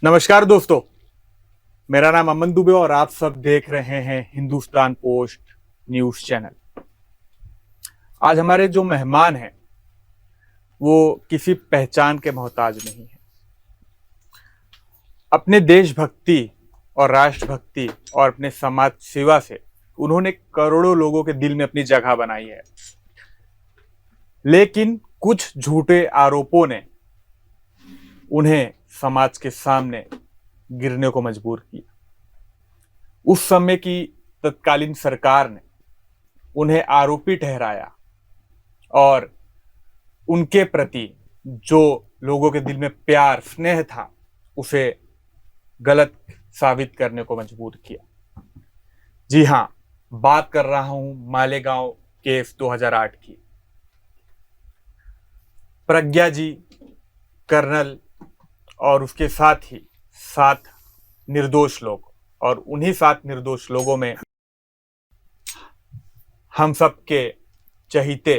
नमस्कार दोस्तों, मेरा नाम अमन दुबे और आप सब देख रहे हैं हिंदुस्तान पोस्ट न्यूज चैनल। आज हमारे जो मेहमान हैं वो किसी पहचान के मोहताज नहीं है। अपने देशभक्ति और राष्ट्रभक्ति और अपने समाज सेवा से उन्होंने करोड़ों लोगों के दिल में अपनी जगह बनाई है। लेकिन कुछ झूठे आरोपों ने उन्हें समाज के सामने गिरने को मजबूर किया। उस समय की तत्कालीन सरकार ने उन्हें आरोपी ठहराया और उनके प्रति जो लोगों के दिल में प्यार स्नेह था उसे गलत साबित करने को मजबूर किया। जी हां, बात कर रहा हूं मालेगांव केस 2008 की। प्रज्ञा जी, कर्नल और उसके साथ ही 7 निर्दोष लोग, और उन्हीं 7 निर्दोष लोगों में हम सबके चहीते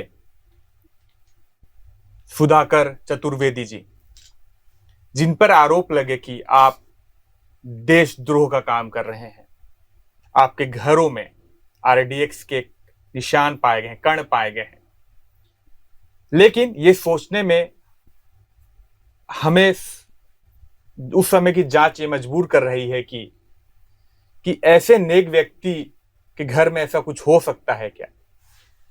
सुधाकर चतुर्वेदी जी, जिन पर आरोप लगे कि आप देशद्रोह का काम कर रहे हैं। आपके घरों में आरडीएक्स के निशान पाए गए हैं, कण पाए गए हैं। लेकिन ये सोचने में हमें उस समय की जांच ये मजबूर कर रही है कि ऐसे नेक व्यक्ति के घर में ऐसा कुछ हो सकता है क्या।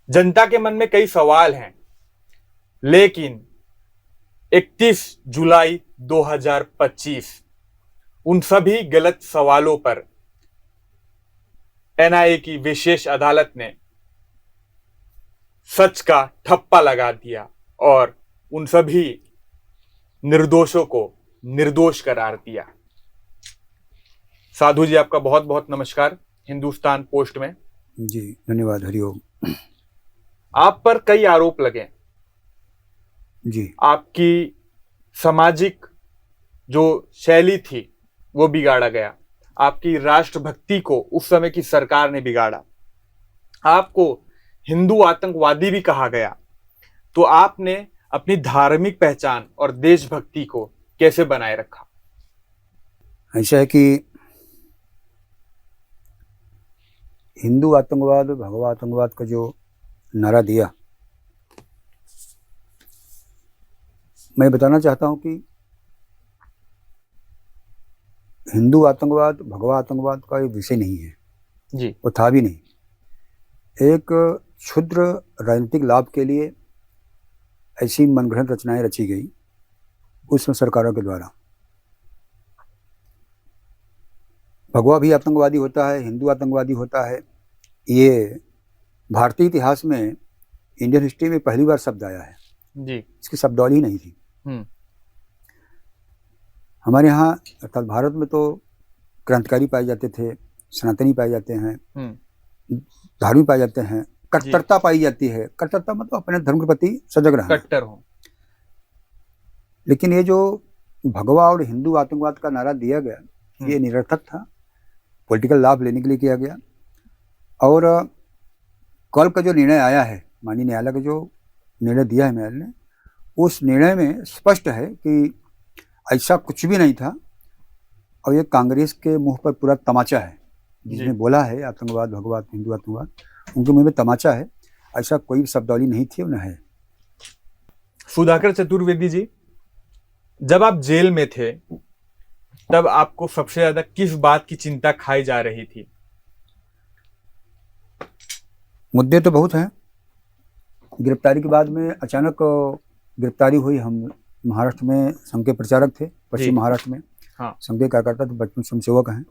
जनता के मन में कई सवाल हैं, लेकिन 31 जुलाई 2025 उन सभी गलत सवालों पर एनआईए की विशेष अदालत ने सच का ठप्पा लगा दिया और उन सभी निर्दोषों को निर्दोष करार दिया। साधु जी, आपका बहुत बहुत नमस्कार हिंदुस्तान पोस्ट में। जी धन्यवाद, हरिओम। आप पर कई आरोप लगे। जी, आपकी सामाजिक जो शैली थी वो बिगाड़ा गया। आपकी राष्ट्रभक्ति को उस समय की सरकार ने बिगाड़ा। आपको हिंदू आतंकवादी भी कहा गया। तो आपने अपनी धार्मिक पहचान और देशभक्ति को कैसे बनाए रखा? ऐसा है कि हिंदू आतंकवाद, भगवा आतंकवाद का जो नारा दिया, मैं बताना चाहता हूं कि हिंदू आतंकवाद, भगवा आतंकवाद का एक विषय नहीं है जी। वो था भी नहीं। एक क्षुद्र राजनीतिक लाभ के लिए ऐसी मनगढ़ंत रचनाएं रची गई उस सरकारों के द्वारा। भगवा भी आतंकवादी होता है, हिंदू आतंकवादी होता है। ये भारतीय इतिहास में, इंडियन हिस्ट्री में पहली बार शब्द आया है जी। इसकी शब्दावली ही नहीं थी। हमारे यहाँ अर्थात भारत में तो क्रांतिकारी पाए जाते थे, सनातनी पाए जाते हैं, धार्मिक पाए जाते हैं, कट्टरता पाई जाती है। कट्टरता मतलब अपने धर्म के प्रति सजग रहना, कट्टर हो। लेकिन ये जो भगवा और हिंदू आतंकवाद का नारा दिया गया ये निरर्थक था, पॉलिटिकल लाभ लेने के लिए किया गया। और कल का जो निर्णय आया है, माननीय न्यायालय का जो निर्णय दिया है न्यायालय ने, उस निर्णय में स्पष्ट है कि ऐसा कुछ भी नहीं था। और ये कांग्रेस के मुंह पर पूरा तमाचा है। जिसने बोला है आतंकवाद, भगवा, हिंदू आतंकवाद, उनके मुंह में तमाचा है। ऐसा कोई शब्दावली नहीं थी, न है। सुधाकर चतुर्वेदी जी, जब आप जेल में थे तब आपको सबसे ज्यादा किस बात की चिंता खाई जा रही थी? मुद्दे तो बहुत हैं। गिरफ्तारी के बाद में अचानक गिरफ्तारी हुई। हम महाराष्ट्र में संघ के प्रचारक थे, पश्चिम महाराष्ट्र में। हाँ। संघ के कार्यकर्ता थे, बचपन स्वयंसेवक हैं।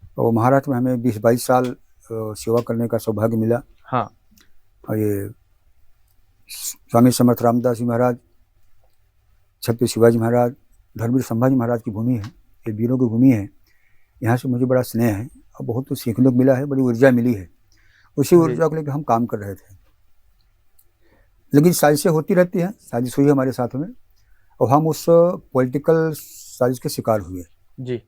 तो महाराष्ट्र में हमें 20-22 साल सेवा करने का सौभाग्य मिला। हाँ। और ये स्वामी समर्थ रामदास जी महाराज, छत्रपति शिवाजी महाराज, धर्मवीर संभाजी महाराज की भूमि है, ये वीरों की भूमि है। यहाँ से मुझे बड़ा स्नेह है और बहुत कुछ सीखने को मिला है, बड़ी ऊर्जा मिली है। उसी ऊर्जा को लेकर हम काम कर रहे थे। लेकिन साजिशें होती रहती हैं, साजिश हुई हमारे साथ में और हम उस पॉलिटिकल साजिश के शिकार हुए। जी।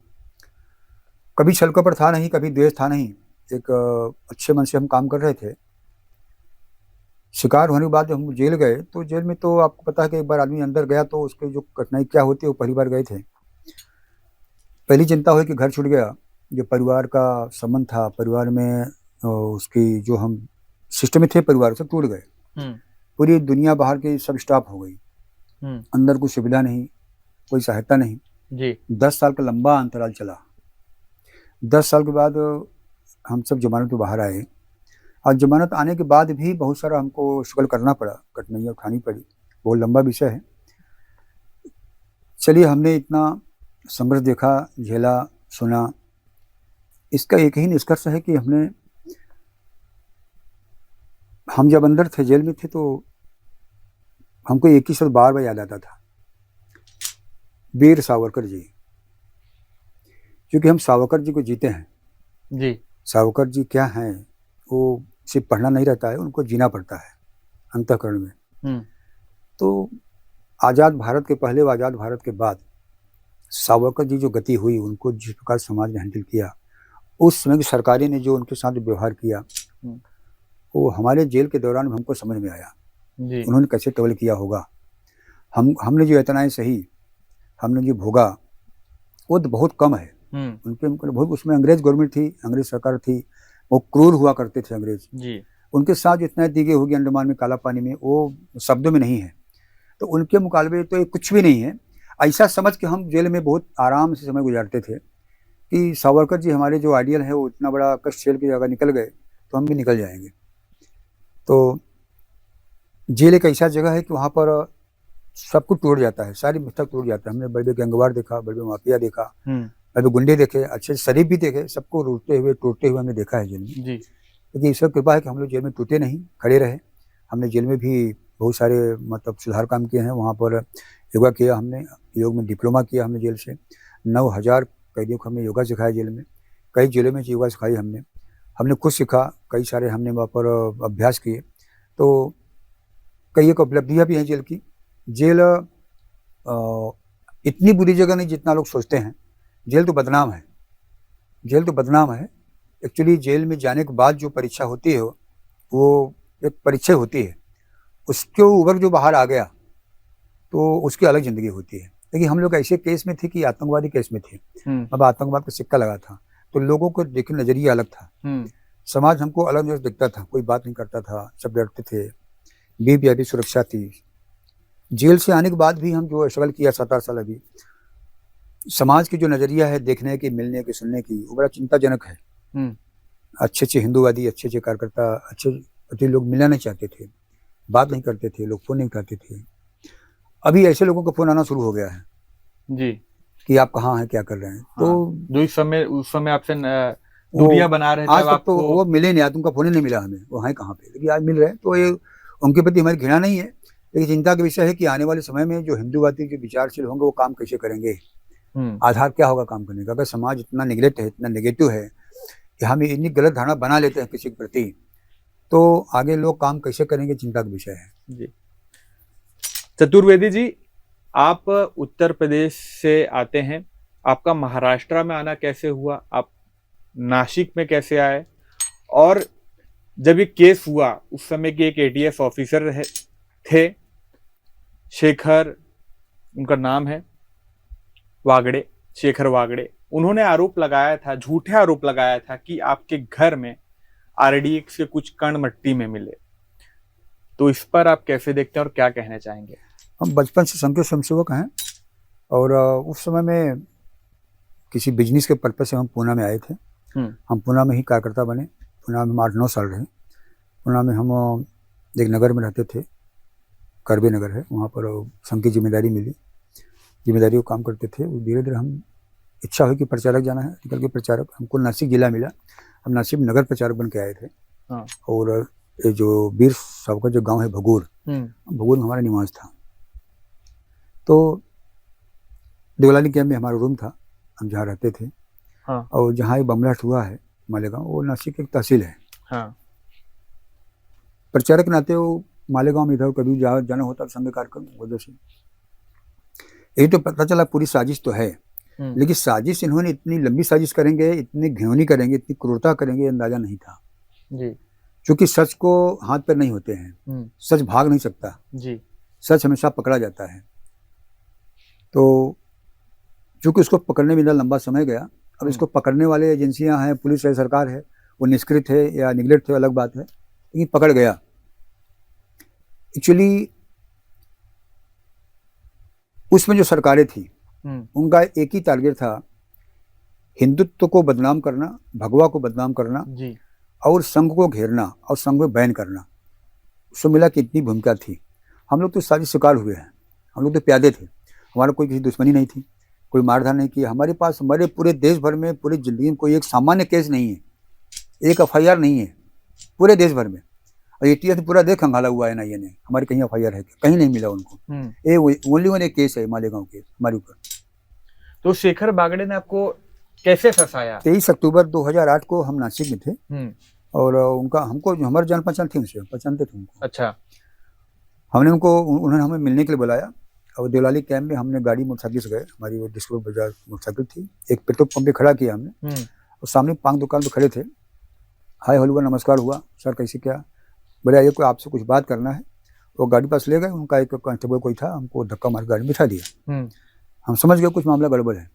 कभी छल कपट था नहीं, कभी द्वेष था नहीं। एक अच्छे मन से हम काम कर रहे थे। शिकार होने के बाद जब हम जेल गए तो जेल में तो आपको पता है कि एक बार आदमी अंदर गया तो उसके जो कठिनाई क्या होती है वो पहली बार गए थे। पहली चिंता हुई कि घर छूट गया, जो परिवार का संबंध था, परिवार में उसकी जो हम सिस्टम में थे परिवार सब टूट गए। पूरी दुनिया बाहर की सब स्टॉप हो गई, अंदर कोई सुविधा नहीं, कोई सहायता नहीं जी। 10 साल का लंबा अंतराल चला। 10 साल के बाद हम सब जमानत पे बाहर आए, और जमानत आने के बाद भी बहुत सारा हमको स्ट्रगल करना पड़ा, कठिनाइयाँ उठानी पड़ी, बहुत लंबा विषय है। चलिए, हमने इतना संघर्ष देखा, झेला, सुना, इसका एक ही निष्कर्ष है कि हम जब अंदर थे, जेल में थे, तो हमको एक ही शब्द बार बार याद आता था, वीर सावरकर जी। क्योंकि हम सावरकर जी को जीते हैं जी। सावरकर जी क्या हैं, वो सिर्फ पढ़ना नहीं रहता है, उनको जीना पड़ता है अंतःकरण में। तो आज़ाद भारत के पहले व आज़ाद भारत के बाद सावरकर जी जो गति हुई, उनको जिस प्रकार समाज ने हैंडल किया, उस समय की सरकारें ने जो उनके साथ व्यवहार किया, वो हमारे जेल के दौरान हमको समझ में आया जी। उन्होंने कैसे टैकल किया होगा। हमने जो यातनाएं सही, हमने जो भोगा, वो तो बहुत कम है उनके बहुत। उसमें अंग्रेज गवर्नमेंट थी, अंग्रेज सरकार थी, वो क्रूर हुआ करते थे अंग्रेज जी। उनके साथ जो इतना दीगे होगी अंडमान में, काला पानी में, वो शब्दों में नहीं है। तो उनके मुकाबले तो ये कुछ भी नहीं है। ऐसा समझ के हम जेल में बहुत आराम से समय गुजारते थे कि सावरकर जी हमारे जो आइडियल है, वो इतना बड़ा कष्ट झेल के जगह निकल गए तो हम भी निकल जाएंगे। तो जेल एक ऐसा जगह है कि वहाँ पर सब कुछ टूट जाता है, सारी व्यवस्था टूट जाता है। हमने बड़े गैंगवार देखा, बड़े माफिया देखा, बड़े गुंडे देखे, अच्छे शरीफ भी देखे, सबको टूटते हुए टूटते हुए हमने देखा है जेल में। जी। लेकिन ईश्वर कृपा है कि हम लोग जेल में टूटे नहीं, खड़े रहे। हमने जेल में भी बहुत सारे मतलब सुधार काम किए हैं। वहाँ पर योगा किया हमने, योग में डिप्लोमा किया हमने जेल से। 9000 कैदियों को हमने योगा सिखाया जेल में, कई जेलों में योगा सिखाई हमने खुद सीखा, कई सारे हमने वहाँ पर अभ्यास किए। तो कई एक उपलब्धियाँ भी हैं जेल की। जेल इतनी बुरी जगह नहीं जितना लोग सोचते हैं। जेल तो बदनाम है, जेल तो बदनाम है। एक्चुअली जेल में जाने के बाद जो परीक्षा होती है, वो एक परीक्षा होती है, उसके ऊपर जो बाहर आ गया तो उसकी अलग ज़िंदगी होती है। लेकिन हम लोग ऐसे केस में थे कि आतंकवादी केस में थे। अब आतंकवाद का सिक्का लगा था, तो लोगों को देखे नज़रिया अलग था, समाज हमको अलग नजर दिखता था, कोई बात नहीं करता था, सब डरते थे, वीआईपी सुरक्षा थी। जेल से आने के बाद भी हम जो स्ट्रगल किया 7-8 साल, अभी समाज की जो नज़रिया है देखने की, मिलने की, सुनने की, वो बड़ा चिंताजनक है। अच्छे अच्छे हिंदूवादी, अच्छे अच्छे कार्यकर्ता, अच्छे लोग मिलना नहीं चाहते थे, बात नहीं करते थे, लोग फ़ोन नहीं करते थे। अभी ऐसे लोगों का फ़ोन आना शुरू हो गया है जी कि आप कहाँ हैं, क्या कर रहे हैं। तो जो उस समय आपसे दूरियां बना रहे थे, आज तक तो वो मिले नहीं, आज उनका फ़ोन ही नहीं मिला हमें, वो हैं कहाँ पे, लेकिन आज मिल रहे हैं। तो ये उनके प्रति हमारी घृणा नहीं है, लेकिन चिंता का विषय है कि आने वाले समय में जो हिंदूवादी के विचारशील होंगे, वो काम कैसे करेंगे, आधार क्या होगा काम करने का। अगर समाज इतना निगलेक्ट है, इतना नेगेटिव है कि हम इतनी गलत धारणा बना लेते हैं किसी के प्रति, तो आगे लोग काम कैसे करेंगे, चिंता का विषय है। जी। चतुर्वेदी जी, आप उत्तर प्रदेश से आते हैं, आपका महाराष्ट्र में आना कैसे हुआ, आप नासिक में कैसे आए, और जब ये केस हुआ उस समय के एक एटीएस ऑफिसर थे, शेखर उनका नाम है, वागड़े, शेखर वागड़े, उन्होंने आरोप लगाया था, झूठे आरोप लगाया था कि आपके घर में आरडीएक्स के कुछ कण मिट्टी में मिले। तो इस पर आप कैसे देखते हैं और क्या कहना चाहेंगे? हम बचपन से संघ के स्वयंसेवक हैं, और उस समय में किसी बिजनेस के पर्पज से हम पूना में आए थे। हम पूना में ही कार्यकर्ता बने, पूना में हम 8-9 साल रहे। पूना में हम एक नगर में रहते थे, करबे नगर है, वहाँ पर संघ की जिम्मेदारी मिली, जिम्मेदारी को काम करते थे। धीरे धीरे हम इच्छा हुई कि प्रचारक जाना है, निकल के प्रचारक, हमको नासिक जिला मिला, हम नासिक नगर प्रचारक बन के आए थे। और ये जो वीर सावरकर जो गांव है भगूर, भगूर में हमारा निवास था। तो देवलानी कैंप में हमारा रूम था, हम जहाँ रहते थे। और जहाँ ये बमलाट हुआ है मालेगांव, वो नासिक एक तहसील है। प्रचारक नाते वो मालेगांव में इधर कभी जाना होता संघ कार्यक्रम वजह से। यही तो पता चला पूरी साजिश तो है, लेकिन साजिश इन्होंने इतनी लंबी साजिश करेंगे, इतनी घिनौनी करेंगे, इतनी क्रूरता करेंगे, अंदाजा नहीं था जी। क्योंकि सच को हाथ पैर नहीं होते हैं, सच भाग नहीं सकता जी, सच हमेशा पकड़ा जाता है। तो चूँकि उसको पकड़ने में इतना लंबा समय गया, अब इसको पकड़ने वाले एजेंसियां हैं, पुलिस है, सरकार है, वो निष्क्रिय थे या निगलेक्ट थे, अलग बात है, लेकिन पकड़ गया। एक्चुअली उसमें जो सरकारें थी उनका एक ही टारगेट था, हिंदुत्व को बदनाम करना, भगवा को बदनाम करना जी। और संघ को घेरना और संघ में बैन करना। उसको मिला कि इतनी भूमिका थी। हम लोग तो सारी शिकार हुए हैं, हम लोग तो प्यादे थे, हमारा कोई किसी दुश्मनी नहीं थी, कोई मारधाड़ नहीं किया। हमारे पास हमारे पूरे देश भर में, पूरी जिंदगी में कोई एक सामान्य केस नहीं है, एक FIR नहीं है पूरे देश भर में। और ATF पूरा देश खंगाला हुआ है NIA ने, हमारे कहीं FIR है, कहीं नहीं मिला उनको। ये ओनली वन एक केस है, मालेगांव केस हमारे ऊपर। तो शेखर बागड़े ने आपको कैसे फंसाया? 23 अक्टूबर 2008 को हम नासिक में थे और उनका हमको जो हमारे जान पहचान थी, उनसे पहचानते थे उनको। अच्छा। हमने उनको, उन्होंने हमें मिलने के लिए बुलाया और देवलाली कैंप में हमने गाड़ी मोटरसाइकिल से गए, हमारी वो डिस्कवर बजाज मोटरसाइकिल थी, एक पेट्रोल पंप पे खड़ा किया हमने और सामने पान दुकान पे खड़े थे। हाय हेलो हुआ, नमस्कार हुआ, सर कैसे क्या, बोले आइए कोई आपसे कुछ बात करना है। वो गाड़ी पास ले गए, उनका एक कांस्टेबल कोई था, हमको धक्का मार गाड़ी में बिठा दिया। हम समझ गए कुछ मामला गड़बड़ है।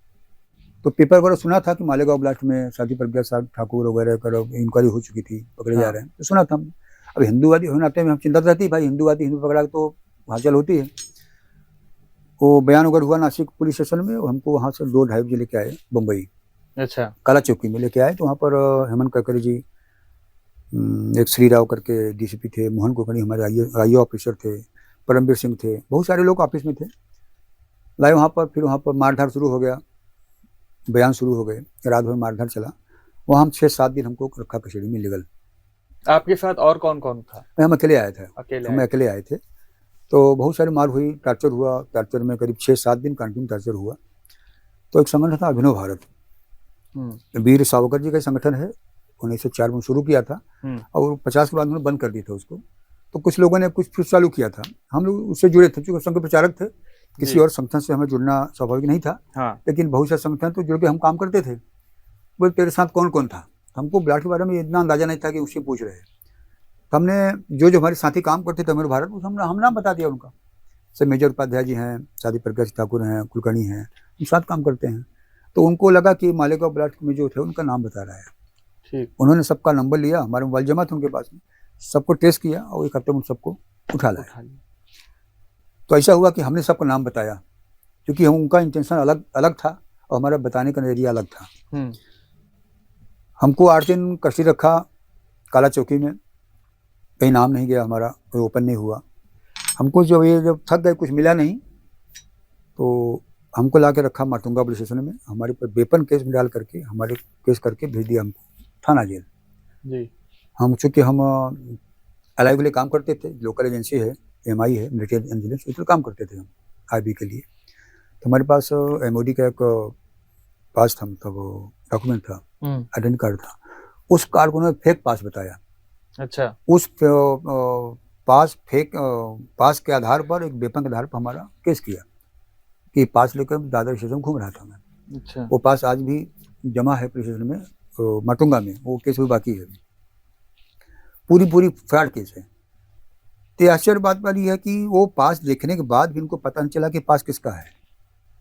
तो पेपर वगैरह सुना था कि मालेगांव ब्लास्ट में साथी प्रज्ञा साहब ठाकुर वगैरह कर इंक्वायरी हो चुकी थी, पकड़े जा रहे हैं, तो सुना था। अब हिंदूवादी होने नाते में हम चिंता रहती, भाई हिंदूवादी हिंदू पकड़ा तो हलचल होती है। वो बयान वगैरह हुआ नासिक पुलिस स्टेशन में, हमको वहाँ से 2-2.5 बजे लेके आए बम्बई। अच्छा। काला चौकी में लेके आए, तो वहाँ पर हेमंत करकरे जी, एक श्री राव करके DCP थे, मोहन कुलकर्णी हमारे आई ऑफिसर थे, परमवीर सिंह थे, बहुत सारे लोग ऑफिस में थे। लाए वहाँ पर, फिर वहाँ पर मारधाड़ शुरू हो गया, बयान शुरू हो गए, रात भर मारधाड़ चला। वहाँ हम 6-7 दिन हमको रखा कस्टडी में लीगल। आपके साथ और कौन कौन था? हम अकेले आए थे, अकेले अकेले आए थे। तो बहुत सारी मार हुई, टॉर्चर हुआ, टॉर्चर में करीब 6-7 दिन कंटिन्यू टॉर्चर हुआ। तो एक संगठन था अभिनव भारत, वीर सावरकर जी का संगठन है, 1904 में शुरू किया था और 50 के बाद उन्होंने बंद कर दिया था उसको। तो कुछ लोगों ने कुछ फिर चालू किया था, हम लोग उससे जुड़े थे, क्योंकि संघ प्रचारक थे, किसी और संगठन से हमें जुड़ना स्वाभाविक नहीं था। लेकिन बहुत सारे संगठन तो जुड़ के हम काम करते थे। बोले तेरे साथ कौन कौन था? हमको ब्लास्ट के बारे में इतना अंदाजा नहीं था कि उससे पूछ रहे। तो हमने जो हमारे साथी काम करते थे अभिनव भारत, हम नाम बता दिया उनका। से मेजर उपाध्याय जी हैं, साथी प्रज्ञा ठाकुर हैं, कुलकर्णी हैं, हम साथ काम करते हैं। तो उनको लगा कि मालेगांव ब्लास्ट में जो थे उनका नाम बता रहा है। ठीक। उन्होंने सबका नंबर लिया, हमारे मोबाइल जमा थे उनके पास में, सबको टेस्ट किया और एक हफ्ते में सबको उठा लाया। तो ऐसा हुआ कि हमने सबका नाम बताया, क्योंकि हम उनका इंटेंशन अलग था और हमारा बताने का नजरिया अलग था। हमको 8 दिन कस्टडी रखा काला चौकी में, कहीं नाम नहीं गया हमारा, कोई ओपन नहीं हुआ। हमको जब थक गए, कुछ मिला नहीं, तो हमको ला के रखा माटुंगा पुलिस स्टेशन में, हमारे पर वेपन केस में डाल करके, हमारे केस करके भेज दिया हमको थाना जेल जी। हम चूँकि हम अलाइव के लिए काम करते थे, लोकल एजेंसी है, MI है, मिलिट्री इंटेलिजेंस, उसमें काम करते थे हम IB के लिए। तो हमारे पास MOD का एक पास था, मतलब डॉक्यूमेंट था, आइडेंटिटी कार्ड था। उस कार्ड को उन्होंने फेक पास बताया। अच्छा। उस पास के आधार पर, एक वेपन के आधार पर हमारा केस किया कि पास लेकर दादर स्टेशन घूम रहा था मैं। अच्छा। वो पास आज भी जमा है पुलिस स्टेशन में, माटुंगा में, वो केस भी बाकी है। पूरी फ्रॉड केस है। तो आश्चर्य बात वाली है कि वो पास देखने के बाद भी उनको पता नहीं चला कि पास किसका है,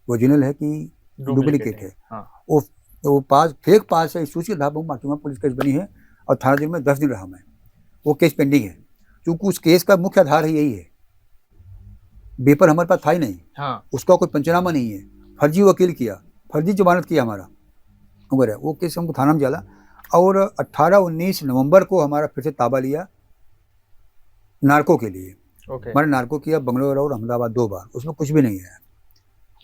ओरिजिनल है कि डुप्लीकेट है। हाँ। वो पास फेक पास है, इस सूची के आधार पर माटुंगा पुलिस केस बनी है और थाना जेल में 10 दिन रहा मैं। वो केस पेंडिंग है, क्योंकि उस केस का मुख्य आधार है यही है, पेपर हमारे पास था ही नहीं। हाँ। उसका कोई पंचनामा नहीं है, फर्जी वकील किया, फर्जी जमानत किया हमारा वगैरह। वो केस हमको थाना में जाला और 18-19 नवंबर को हमारा फिर से ताबा लिया नार्को के लिए। हमारे नार्को किया बंगलोर और अहमदाबाद 2 बार, उसमें कुछ भी नहीं है।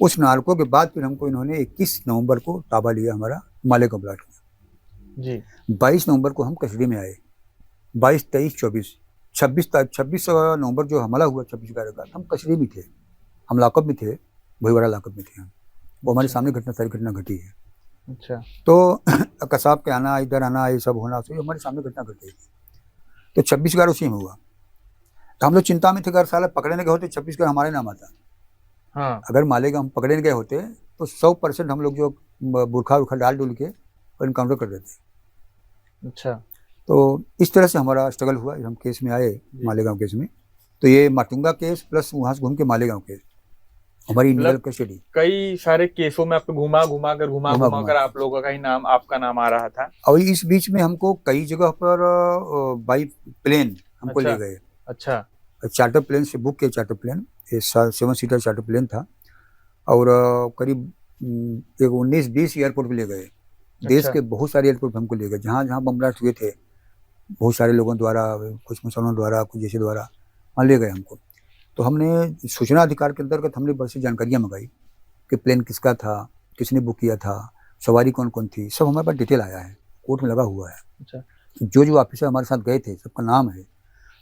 उस नार्को के बाद फिर हमको इन्होंने 21 नवंबर को ताबा लिया हमारा मालेगांव ब्लास्ट में जी। 22 नवंबर को हम कस्टडी में आए, 22, 23, 24, 26 नवंबर जो हमला हुआ 26 का, हम कस्टडी में थे, हम लॉकअप में थे, भोईवाड़ा लॉकअप में थे हम। वो हमारे सामने सारी घटना घटी है। अच्छा। तो कसाब के आना, इधर आना, ये सब होना, तो हमारे सामने घटना घटी थी। तो 26 उसी में हुआ। तो हम लोग चिंता में थे, अगर साला पकड़ने गए होते 26 हमारे नाम आता। हाँ। अगर मालेगांव हम पकड़ने गए होते तो 100% हम लोग जो बुरखा उरखा डाल डुल के और इनकाउंटर कर देते। अच्छा। तो इस तरह से हमारा स्ट्रगल हुआ, हम केस में आए मालेगांव केस में। तो ये माटुंगा केस प्लस वहाँ से घूम के मालेगांव केस, हमारी लीगल मतलब कस्टडी। कई सारे केसों में आपको घुमा घुमा घुमा कर आप लोगों का ही नाम, आपका नाम आ रहा था। और इस बीच में हमको कई जगह पर बाई प्लेन हमको अच्छा ले गए। अच्छा चार्टर प्लेन से बुक किया, charter plane, 7 seater charter plane था। और करीब एक 19-20 एयरपोर्ट पे ले गए। देश अच्छा के बहुत सारे एयरपोर्ट पे हमको ले गए, जहाँ जहाँ बम ब्लास्ट हुए थे बहुत सारे लोगों द्वारा, कुछ मुसलमानों द्वारा, कुछ जैसे द्वारा, वहाँ ले गए हमको। तो हमने सूचना अधिकार के अंतर्गत हमने बस से जानकारियाँ मंगाई कि प्लेन किसका था, किसने बुक किया था, सवारी कौन कौन थी, सब हमारे पास डिटेल आया है, कोर्ट में लगा हुआ है। अच्छा जो जो ऑफिसर हमारे साथ गए थे सबका नाम है।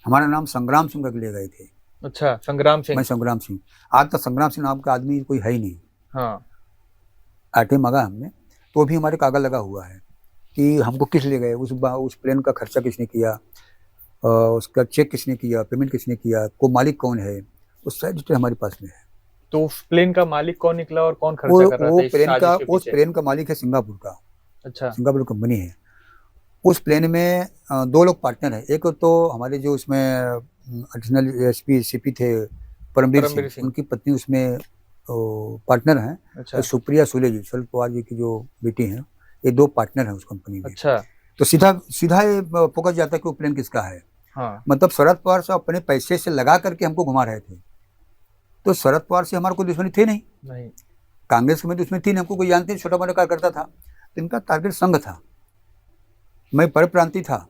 हमारा नाम संग्राम सिंह करके ले गए थे। अच्छा संग्राम मैं सिंह। संग्राम सिंह। आज तक संग्राम सिंह नाम का आदमी कोई है ही नहीं। हाँ आरटीए मांगा हमने, तो भी हमारे कागज लगा हुआ है कि हमको किस ले गए, उस प्लेन का खर्चा किसने किया, उसका चेक किसने किया, पेमेंट किसने किया, को मालिक कौन है, उस सारी डिटेल हमारे पास में है। तो उस प्लेन का मालिक कौन निकला और कौन खर्चा कर रहा था इस साजिश के उस पीछे? प्लेन का मालिक है सिंगापुर का, अच्छा सिंगापुर कंपनी है। उस प्लेन में 2 लोग पार्टनर हैं। एक तो हमारे जो उसमें एडिशनल एसपी सीपी थे परमवीर परमवीर सिंह, सिंह। उनकी पत्नी उसमें पार्टनर हैं। अच्छा और सुप्रिया सुले जी, शरद पवार जी की जो बेटी हैं, ये 2 पार्टनर हैं उस कंपनी में। अच्छा तो सीधा सीधा ये फोकस जाता है कि वो प्लेन किसका है। हाँ मतलब शरद पवार से अपने पैसे से लगा करके हमको घुमा रहे थे। तो शरद पवार से हमारे कोई दुश्मनी थी नहीं, नहीं कांग्रेस में दुश्मनी थी नहीं, हमको कोई जानते, छोटा मोटा कार्यकर्ता था। तो इनका टारगेट संघ था। मैं परप्रांतीय था,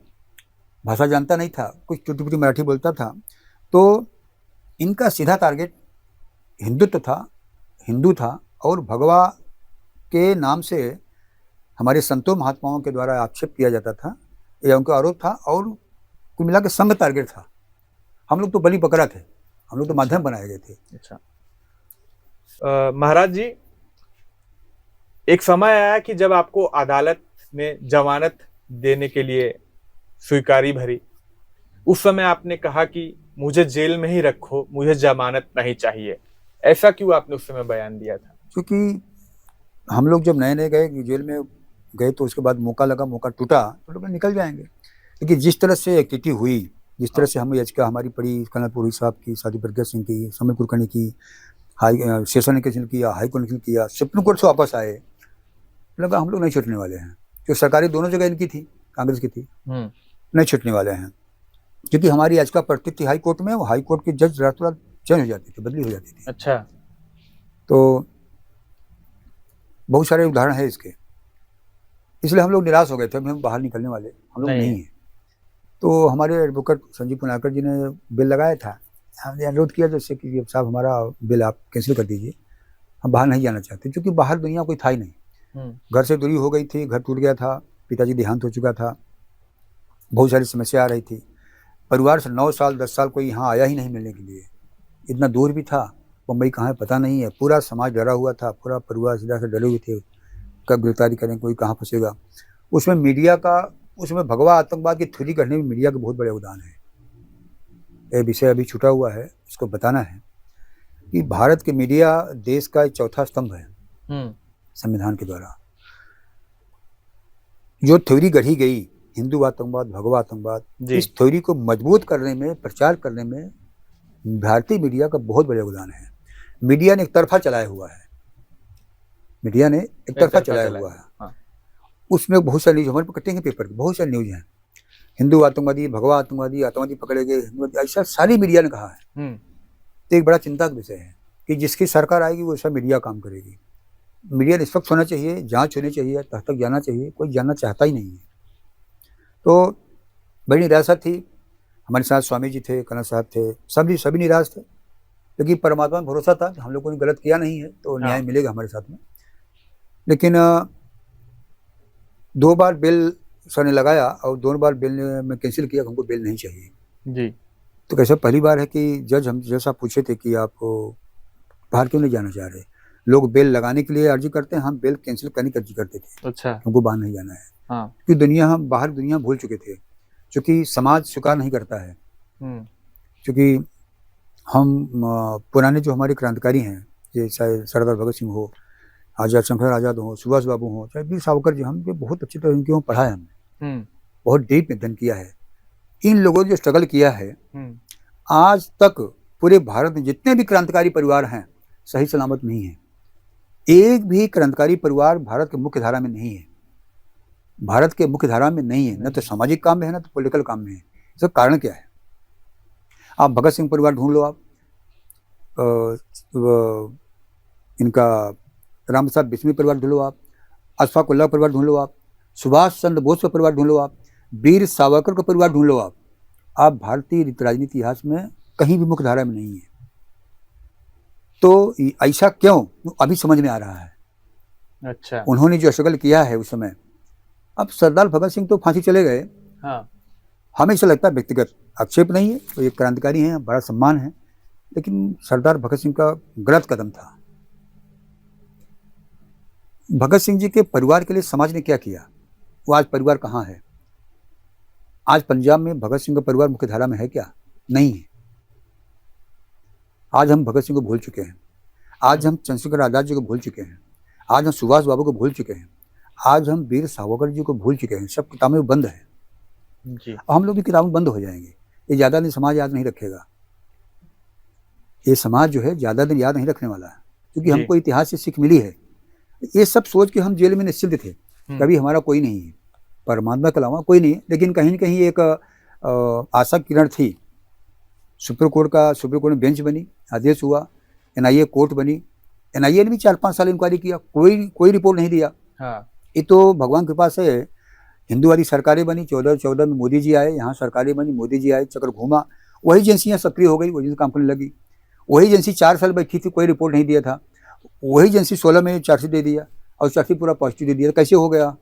भाषा जानता नहीं था, कुछ टूटी फूटी मराठी बोलता था। तो इनका सीधा टारगेट हिंदुत्व था, हिंदू था, और भगवा के नाम से हमारे संतों महात्माओं के द्वारा आक्षेप किया जाता था, यह उनका आरोप था। और कुल मिला के संघ टारगेट था। हम लोग तो बलि बकरा थे, हम लोग तो माध्यम बनाए गए थे। अच्छा महाराज जी, एक समय आया कि जब आपको अदालत ने जमानत देने के लिए स्वीकारी भरी। उस समय आपने कहा कि मुझे जेल में ही रखो, मुझे जमानत नहीं चाहिए। ऐसा क्यों आपने उस समय बयान दिया था? क्योंकि हम लोग जब नए नए गए जेल में गए, तो उसके बाद मौका लगा, मौका टूटा तो लोग निकल जाएंगे। लेकिन जिस तरह से एक्टिविटी हुई, जिस तरह से हम याचिका हमारी पड़ी, कर्नल पुरी साहब की, साध्वी प्रज्ञा सिंह की, समर कुलकर्णी की, सेशन ने कैंसिल किया, हाई कोर्ट ने कैंसिल किया, सुप्रीम कोर्ट से वापस आए, लगा हम लोग नहीं छूटने वाले हैं। जो सरकारी दोनों जगह इनकी थी, कांग्रेस की थी, नहीं छूटने वाले हैं। क्योंकि हमारी याचिका पड़ती थी हाई कोर्ट में, वो हाई कोर्ट के जज रातों रात चेंज हो जाती थी, बदली हो जाती थी। अच्छा तो बहुत सारे उदाहरण है इसके, इसलिए हम लोग निराश हो गए थे, हम बाहर निकलने वाले हम लोग नहीं हैं। तो हमारे एडवोकेट संजीव पुनाकर जी ने बिल लगाया था। हमने अनुरोध किया जैसे कि साहब हमारा बिल आप कैंसिल कर दीजिए, हम बाहर नहीं जाना चाहते, क्योंकि बाहर दुनिया कोई था ही नहीं। घर से दूरी हो गई थी, घर टूट गया था, पिताजी देहांत हो चुका था, बहुत सारी समस्या आ रही थी। परिवार से 9 साल 10 साल कोई यहाँ आया ही नहीं मिलने के लिए, इतना दूर भी था। मुंबई कहाँ है पता नहीं है, पूरा समाज डरा हुआ था, पूरा परिवार सीधा से डरे हुए थे, कब गिरफ्तारी करें, कोई कहाँ फंसेगा। उसमें मीडिया का, उसमें भगवा आतंकवाद की थ्योरी करने में मीडिया का बहुत बड़ा योगदान है। ये विषय अभी छूटा हुआ है, इसको बताना है कि भारत के मीडिया देश का चौथा स्तंभ है संविधान के द्वारा। जो थ्योरी गढ़ी गई हिंदू आतंकवाद, भगवा आतंकवाद, इस थ्योरी को मजबूत करने में, प्रचार करने में भारतीय मीडिया का बहुत बड़ा योगदान है। मीडिया ने एक तरफा चलाया हुआ है, मीडिया ने एक तरफा चलाया हुआ है। हाँ। उसमें बहुत सारी न्यूज हमारे पर कटेंगे पेपर के, बहुत सारी न्यूज हैं, हिंदू आतंकवादी, भगवा आतंकवादी, आतंकवादी पकड़े गए, ऐसा सारी मीडिया ने कहा है। तो एक बड़ा चिंता का विषय है कि जिसकी सरकार आएगी वो ऐसा मीडिया काम करेगी। मीडिया निष्पक्ष होना चाहिए, जांच होनी चाहिए, तह तक जाना चाहिए, कोई जानना चाहता ही नहीं है। तो बड़ी निराशा थी। हमारे साथ स्वामी जी थे, कर्नल साहब थे, सभी निराश थे, लेकिन परमात्मा में भरोसा था कि हम लोगों ने गलत किया नहीं है तो न्याय मिलेगा हमारे साथ में। लेकिन 2 बार बिल सर ने लगाया और 2 बार बिल में कैंसिल किया, हमको बिल नहीं चाहिए जी। तो कैसे पहली बार है कि जज हम जैसा पूछे थे कि आप बाहर क्यों नहीं जाना चाह रहे, लोग बेल लगाने के लिए अर्जी करते हैं, हम बेल कैंसिल करने की अर्जी करते थे। अच्छा, हमको बाहर नहीं जाना है। हाँ। क्योंकि हम बाहर दुनिया भूल चुके थे, क्योंकि समाज स्वीकार नहीं करता है। क्योंकि हम पुराने जो हमारे क्रांतिकारी हैं, जैसे सरदार भगत सिंह हो, आजाद शंकर आजाद हो, सुभाष बाबू हो, चाहे वीर सावरकर जी, हम बहुत अच्छी तरह इनके पढ़ा है, हमने बहुत डीप में अध्ययन किया है। इन लोगों ने जो स्ट्रगल किया है, आज तक पूरे भारत में जितने भी क्रांतिकारी परिवार हैं सही सलामत नहीं है। एक भी क्रांतिकारी परिवार भारत के मुख्य धारा में नहीं है, भारत के मुख्य धारा में नहीं है, न तो सामाजिक काम में है, न तो पॉलिटिकल काम में है। इसका कारण क्या है? आप भगत सिंह परिवार ढूंढ लो, आप इनका राम प्रसाद बिस्मिल परिवार ढूंढ लो, आप अशफाक उल्लाह परिवार ढूंढ लो, आप सुभाष चंद्र बोस का परिवार ढूंढ लो, आप वीर सावरकर का परिवार ढूंढ लो, आप भारतीय राजनीति इतिहास में कहीं भी मुख्य धारा में नहीं है। तो ऐसा क्यों, अभी समझ में आ रहा है। अच्छा, उन्होंने जो स्ट्रगल किया है उस समय, अब सरदार भगत सिंह तो फांसी चले गए। हाँ, हमें ऐसा लगता है, व्यक्तिगत आक्षेप नहीं है, तो एक क्रांतिकारी हैं, बड़ा सम्मान है, लेकिन सरदार भगत सिंह का गलत कदम था। भगत सिंह जी के परिवार के लिए समाज ने क्या किया? वो आज परिवार कहाँ है? आज पंजाब में भगत सिंह का परिवार मुख्य धारा में है क्या? नहीं है। आज हम भगत सिंह को भूल चुके हैं, आज हम चंद्रशेखर आजाद जी को भूल चुके हैं, आज हम सुभाष बाबू को भूल चुके हैं, आज हम वीर सावरकर जी को भूल चुके हैं। सब किताबें बंद है जी। हम लोग भी किताबें बंद हो जाएंगे। ये ज़्यादा दिन समाज याद नहीं रखेगा, ये समाज जो है ज़्यादा दिन याद नहीं रखने वाला है, क्योंकि हमको इतिहास से सीख मिली है। ये सब सोच के हम जेल में निश्चिंत थे, कभी हमारा कोई नहीं है, परमात्मा के अलावा कोई नहीं है। लेकिन कहीं न कहीं एक आशा किरण थी। सुप्रीम कोर्ट में बेंच बनी, आदेश हुआ, NIA कोर्ट बनी, NIA ने भी 4-5 साल इंक्वायरी किया, कोई रिपोर्ट नहीं दिया। हाँ, ये तो भगवान कृपा से हिंदूवादी सरकारें बनी। 1414 में मोदी जी आए, यहाँ सरकारें बनी, मोदी जी आए, चक्र घूमा, वही एजेंसियाँ सक्रिय हो गई, वही काम करने लगी। वही एजेंसी 4 साल बैठी थी, कोई रिपोर्ट नहीं दिया था, वही एजेंसी 16 में चार्जशीट दे दिया और चार्जशीट पूरा पॉजिटिव दे दिया। कैसे हो गया?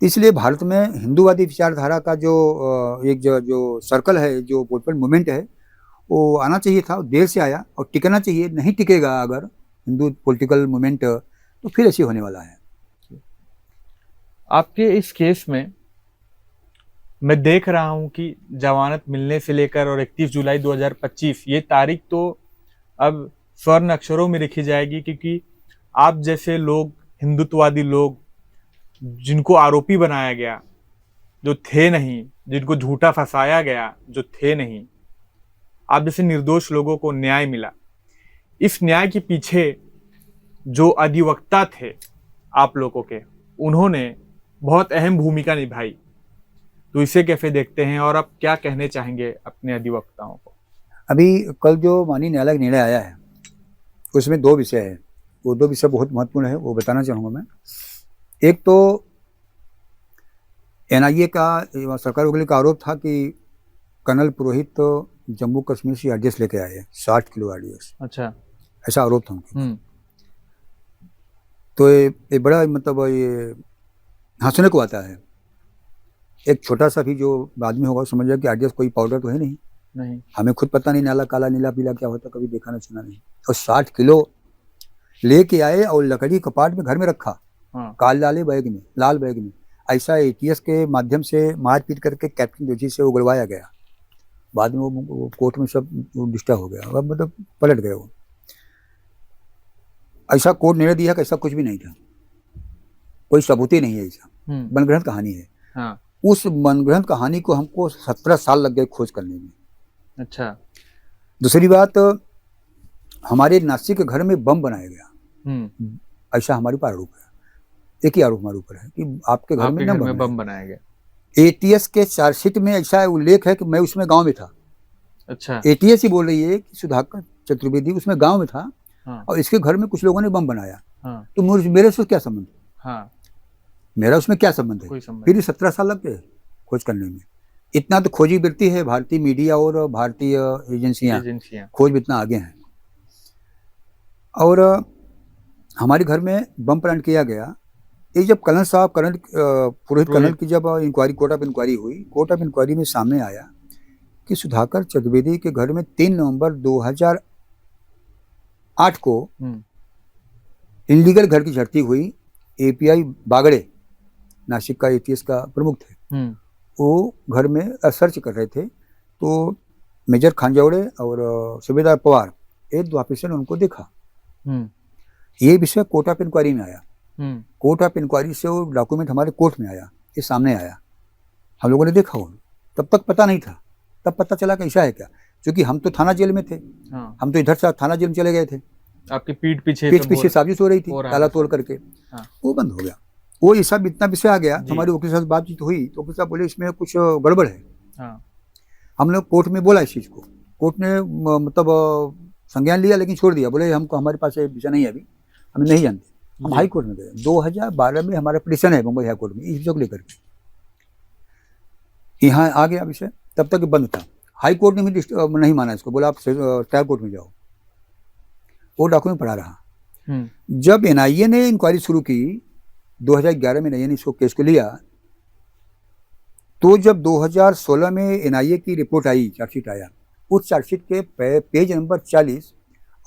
इसलिए भारत में हिंदूवादी विचारधारा का जो सर्कल है, जो पॉलिटिकल मूवमेंट है, वो आना चाहिए था, देर से आया और टिकना चाहिए। नहीं टिकेगा अगर हिंदू पॉलिटिकल मूवमेंट, तो फिर ऐसे होने वाला है। आपके इस केस में मैं देख रहा हूं कि जमानत मिलने से लेकर और 31 जुलाई 2025 ये तारीख तो अब स्वर्ण अक्षरों में लिखी जाएगी, क्योंकि आप जैसे लोग, हिंदुत्ववादी लोग, जिनको आरोपी बनाया गया, जो थे नहीं, जिनको झूठा फंसाया गया, जो थे नहीं, आप जैसे निर्दोष लोगों को न्याय मिला। इस न्याय के पीछे जो अधिवक्ता थे आप लोगों के, उन्होंने बहुत अहम भूमिका निभाई। तो इसे कैसे देखते हैं और आप क्या कहने चाहेंगे अपने अधिवक्ताओं को? अभी कल जो माननीय न्यायालय का निर्णय आया है, उसमें 2 विषय है, वो 2 विषय बहुत महत्वपूर्ण है, वो बताना चाहूँगा मैं। एक तो NIA का सरकार वकील का आरोप था कि कर्नल पुरोहित तो जम्मू कश्मीर से RDS लेके आए, 60 किलो RDS। अच्छा, ऐसा आरोप था उनके। तो ये बड़ा मतलब ये हंसने को आता है। एक छोटा सा भी जो आदमी होगा समझ जाए कि RDS कोई पाउडर तो है नहीं। हमें खुद पता नहीं नाला काला नीला पीला क्या होता, कभी देखा ना सुना नहीं। और 60 किलो लेके आए और लकड़ी कपाट में घर में रखा, काले बैग में, लाल बैग में। ऐसा ATS के माध्यम से मारपीट करके कैप्टन जोशी से उगलवाया गया। बाद में वो कोर्ट में सब डिस्टर्ब हो गया, मतलब पलट गए वो। ऐसा कोर्ट निर्णय दिया कि ऐसा कुछ भी नहीं था, कोई सबूत ही नहीं है, ऐसा मनगढ़ंत कहानी है। हाँ। उस मनगढ़ंत कहानी को हमको 17 साल लग गए खोज करने में। अच्छा। दूसरी बात, हमारे नासिक के घर में बम बनाया गया, ऐसा हमारे ऊपर आरोप है। एक ही आरोप हमारे ऊपर है कि आपके घर में बम बनाया गया। ATS के चार्जशीट में ऐसा उल्लेख है कि मैं उसमें गांव में था। अच्छा। ATS ही बोल रही है कि सुधाकर चतुर्वेदी उसमें गांव में था। हाँ। और इसके घर में कुछ लोगों ने बम बनाया। हाँ। तो मेरे से क्या संबंध? हाँ। मेरा उसमें क्या संबंध है? फिर 17 साल लग गए खोज करने में। इतना तो खोजी वृत्ति है, भारतीय मीडिया और भारतीय एजेंसियां खोज में इतना आगे हैं। और हमारे घर में बम प्लांट किया गया। ये जब पुरोहित कर्नल की जब इंक्वायरी, कोर्ट ऑफ इंक्वायरी हुई, कोर्ट ऑफ इंक्वायरी में सामने आया कि सुधाकर चतुर्वेदी के घर में 3 नवंबर 2008 को इनलीगल घर की झड़ती हुई। API बागड़े, नासिक का ATS का प्रमुख थे, वो घर में सर्च कर रहे थे। तो मेजर खांजावड़े और सूबेदार पवार, एक 2 ऑफिसर ने उनको देखा। ये विषय कोर्ट ऑफ इंक्वायरी में आया। कोर्ट ऑफ इंक्वायरी से वो डॉक्यूमेंट हमारे कोर्ट में आया, ये सामने आया, हम लोगों ने देखा। वो तब तक पता नहीं था, तब पता चला कि ऐसा है क्या। क्योंकि हम तो थाना जेल में थे, हाँ, हम तो इधर से थाना जेल में चले गए थे, आपकी पीठ पीछे पीठ सब पीछे साजिश हो रही थी हो रहा ताला था तोड़ सब। करके। हाँ। वो बंद हो गया। वो ये सब इतना विषय आ गया तो जी। हमारी वकील साहब से बातचीत हुई तो वकील साहब बोले इसमें कुछ गड़बड़ है। हाँ। हमने कोर्ट में बोला इस चीज़ को, कोर्ट ने मतलब संज्ञान लिया लेकिन छोड़ दिया, बोले हमको हमारे पास ये विषय नहीं है, अभी हम नहीं जानते। हम जी। हाई कोर्ट में गए, 2012 में हमारा पिटिशन है मुंबई हाई कोर्ट में इस विषय को लेकर के, यहाँ आ गया विषय, तब तक बंद था। हाई कोर्ट ने भी नहीं माना इसको, बोला आप ट्रायल कोर्ट में जाओ। वो डॉक्यूमेंट पड़ा रहा। जब एनआईए ने इंक्वायरी शुरू की 2011 में एनआईए ने इसको केस को लिया, तो जब 2016 में एनआईए की रिपोर्ट आई, चार्जशीट आया, उस चार्जशीट के पेज नंबर 40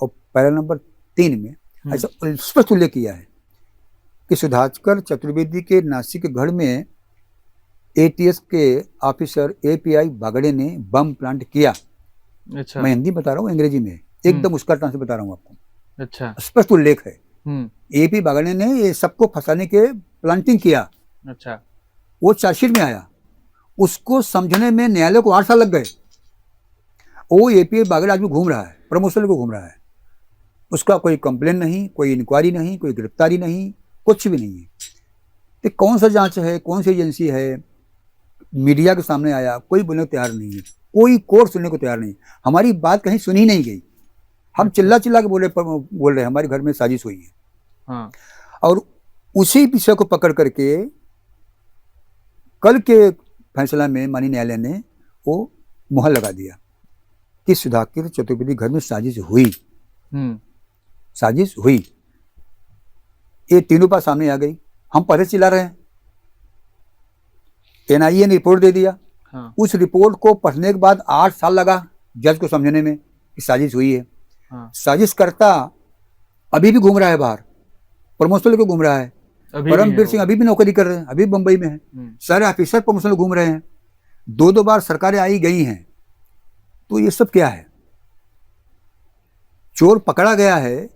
और पैरा नंबर 3 में ऐसा स्पष्ट उल्लेख किया है कि सुधाकर चतुर्वेदी के नासिक के घर में एटीएस के ऑफिसर एपीआई बागड़े ने बम प्लांट किया। अच्छा। मैं हिंदी बता रहा हूँ, अंग्रेजी में एकदम उसका ट्रांस बता रहा हूँ आपको। अच्छा। स्पष्ट उल्लेख है, एपी बागड़े ने ये सबको फंसाने के प्लांटिंग किया। अच्छा। वो चार्जशीट में आया, उसको समझने में न्यायालय को 8 साल लग गए। वो एपी बागड़े आज भी घूम रहा है, प्रमोशन को घूम रहा है, उसका कोई कंप्लेन नहीं, कोई इंक्वायरी नहीं, कोई गिरफ्तारी नहीं, कुछ भी नहीं है। तो कौन सा जांच है, कौन सी एजेंसी है, मीडिया के सामने आया, कोई बोलने को तैयार नहीं है, कोई कोर्ट सुनने को तैयार नहीं। हमारी बात कहीं सुनी नहीं गई, हम चिल्ला चिल्ला के बोल रहे हमारे घर में साजिश हुई है। हाँ। और उसी विषय को पकड़ करके कल के फैसला में माननीय न्यायालय ने वो मुहर लगा दिया कि सुधाकर चतुर्वेदी घर में साजिश हुई, साजिश हुई। ये तीनों बात सामने आ गई। हम पहले चिल्ला रहे हैं, एनआईए ने रिपोर्ट दे दिया। हाँ। उस रिपोर्ट को पढ़ने के बाद 8 साल लगा जज को समझने में कि साजिश हुई है। हाँ। साजिश करता अभी भी घूम रहा है बाहर, प्रमोशन लेकर घूम रहा है। परमवीर सिंह अभी भी नौकरी कर रहे हैं, अभी बंबई में है, सारे ऑफिसर प्रमोशन घूम रहे हैं, 2 बार सरकारें आई गई हैं। तो ये सब क्या है? चोर पकड़ा गया है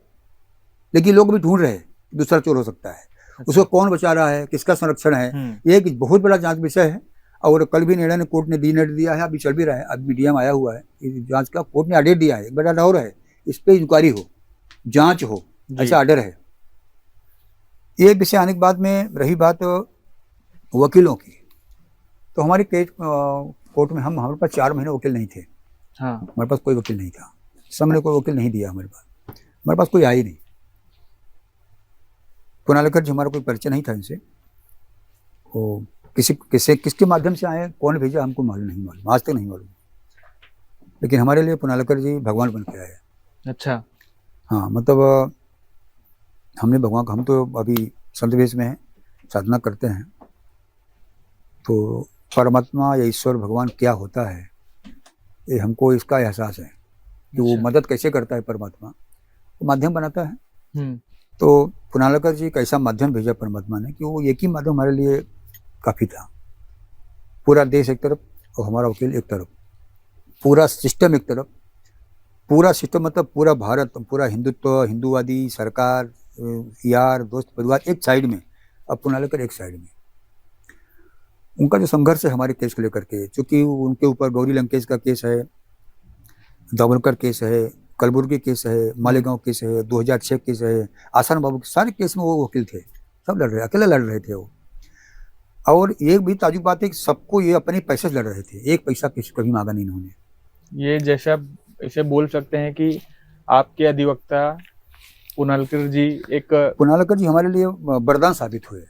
लेकिन लोग भी ढूंढ रहे हैं दूसरा चोर हो सकता है। उसको कौन बचा रहा है, किसका संरक्षण है, ये एक बहुत बड़ा जांच विषय है। और कल भी निर्णय ने कोर्ट ने निर्णय दिया है, अभी चल भी रहा है, अभी मीडिया में आया हुआ है, जांच का कोर्ट ने आर्डर दिया है, एक बड़ा और है, इस पर इंक्वायरी हो, जांच हो, ऐसा आर्डर है। ये विषय आने के बाद में रही बात वकीलों की, तो हमारे केस कोर्ट में हमारे पास 4 महीने वकील नहीं थे। हाँ। हमारे पास कोई वकील नहीं था, समय ने कोई वकील नहीं दिया हमारे पास कोई आया ही नहीं। कुणालकर जी हमारा कोई परिचय नहीं था इनसे, वो किसके माध्यम से आए, कौन भेजा हमको मालूम नहीं, आज तक नहीं मालूम। लेकिन हमारे लिए कुणालकर जी भगवान बन के आए। अच्छा। हाँ, मतलब हमने भगवान, हम तो अभी संत वेश में हैं, साधना करते हैं, तो परमात्मा या ईश्वर भगवान क्या होता है ये हमको इसका एहसास है कि वो मदद कैसे करता है परमात्मा, वो माध्यम बनाता है। तो कुणालकर जी कैसा माध्यम भेजा परमात्मा ने कि वो एक ही माध्यम हमारे लिए काफ़ी था। पूरा देश एक तरफ और हमारा वकील एक तरफ, पूरा सिस्टम एक तरफ, पूरा सिस्टम मतलब पूरा भारत, पूरा हिंदुत्व, हिंदूवादी सरकार, यार दोस्त परिवार एक साइड में, अब कुणालकर एक साइड में। उनका जो संघर्ष है हमारे केस को लेकर के, चूँकि उनके ऊपर गौरी लंकेश का केस है, दाभोलकर केस है, कलबुर्गी केस है, मालेगांव केस है, 2006 केस है, आसान बाबू के सारे केस में वो वकील थे, सब लड़ रहे, अकेले लड़ रहे थे वो। और एक भी ताजुब बात है कि सबको ये अपने पैसे से लड़ रहे थे, एक पैसा किसी कभी मांगा नहीं इन्होंने। ये जैसा इसे बोल सकते हैं कि आपके अधिवक्ता कुणालकर जी हमारे लिए वरदान साबित हुए,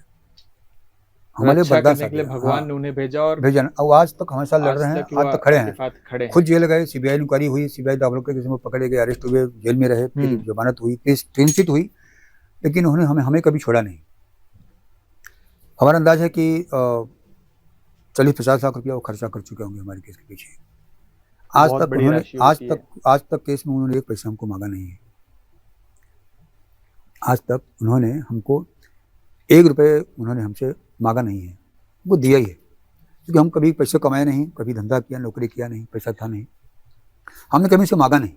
हमारे वरदान करने के लिए भगवान ने उन्हें भेजा और आज तक हमारे साथ लड़ रहे हैं, आज तक खड़े हैं। खुद जेल गए, सीबीआई इंक्वायरी हुई, सीबीआई दाभोलकर के पकड़े गए, अरेस्ट हुए, जेल में रहे, फिर जमानत हुई, क्लीन चिट हुई, लेकिन उन्होंने हमें कभी छोड़ा नहीं। हमारा अंदाज है कि 40-50 लाख रुपया वो खर्चा कर चुके होंगे हमारे केस के पीछे। आज तक केस में उन्होंने एक पैसा हमको मांगा नहीं है। आज तक उन्होंने हमको 1 रुपये उन्होंने हमसे मांगा नहीं है, वो दिया ही है, क्योंकि हम कभी पैसे कमाए नहीं, कभी धंधा किया, नौकरी किया नहीं, पैसा था नहीं, हमने कभी से मांगा नहीं।